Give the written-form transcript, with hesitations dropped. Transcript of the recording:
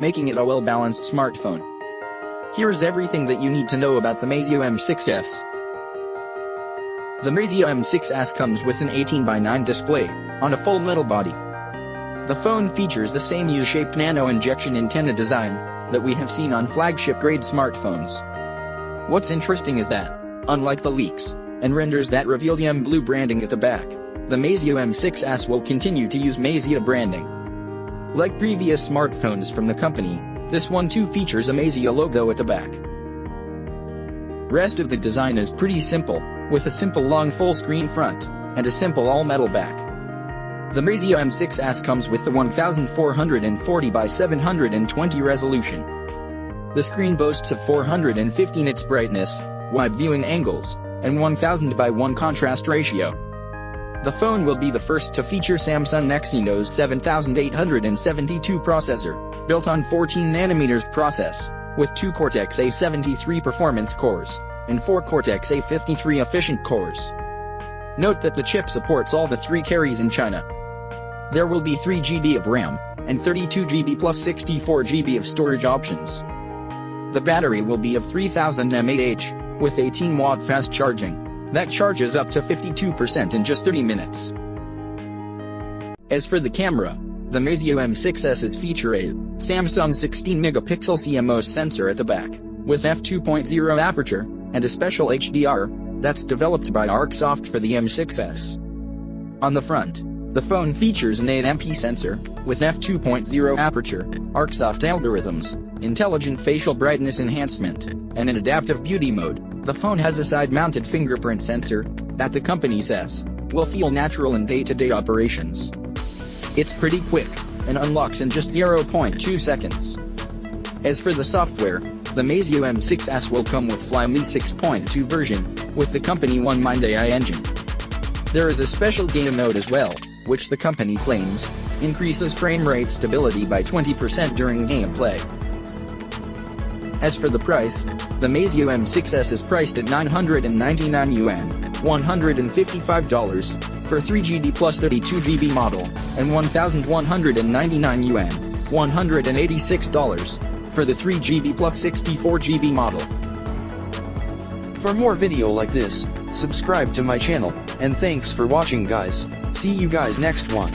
making it a well-balanced smartphone. Here's everything that you need to know about the Meizu M6S. The Meizu M6S comes with an 18:9 display, on a full metal body. The phone features the same U-shaped nano-injection antenna design that we have seen on flagship-grade smartphones. What's interesting is that, unlike the leaks and renders that revealed M Blue branding at the back, the Meizu M6S will continue to use Meizu branding. Like previous smartphones from the company, this one too features a Meizu logo at the back. Rest of the design is pretty simple, with a simple long full-screen front and a simple all-metal back. The Meizu M6S comes with the 1440 by 720 resolution. The screen boasts of 450 nits brightness, wide viewing angles, and 1000 by 1 contrast ratio. The phone will be the first to feature Samsung Exynos 7872 processor, built on 14nm process, with 2 Cortex-A73 performance cores, and 4 Cortex-A53 efficient cores. Note that the chip supports all the 3 carriers in China. There will be 3GB of RAM, and 32GB plus 64GB of storage options. The battery will be of 3000 mAh, with 18-watt fast charging, that charges up to 52% in just 30 minutes. As for the camera, the Meizu M6S's feature a Samsung 16-megapixel CMOS sensor at the back, with f2.0 aperture, and a special HDR, that's developed by Arcsoft for the M6S. On the front, the phone features an 8MP sensor, with f2.0 aperture, Arcsoft algorithms, intelligent facial brightness enhancement, and an adaptive beauty mode. The phone has a side-mounted fingerprint sensor, that the company says, will feel natural in day-to-day operations. It's pretty quick, and unlocks in just 0.2 seconds. As for the software, the Meizu M6S will come with FLAC 6.2 version, with the company One Mind AI engine. There is a special game mode as well, which the company claims increases frame rate stability by 20% during gameplay. As for the price, the Meizu M6S is priced at 999 yuan, $155, for 3GB plus 32GB model, and 1,199 yuan, $186, for the 3GB plus 64GB model. For more video like this, subscribe to my channel, and thanks for watching guys. See you guys next one.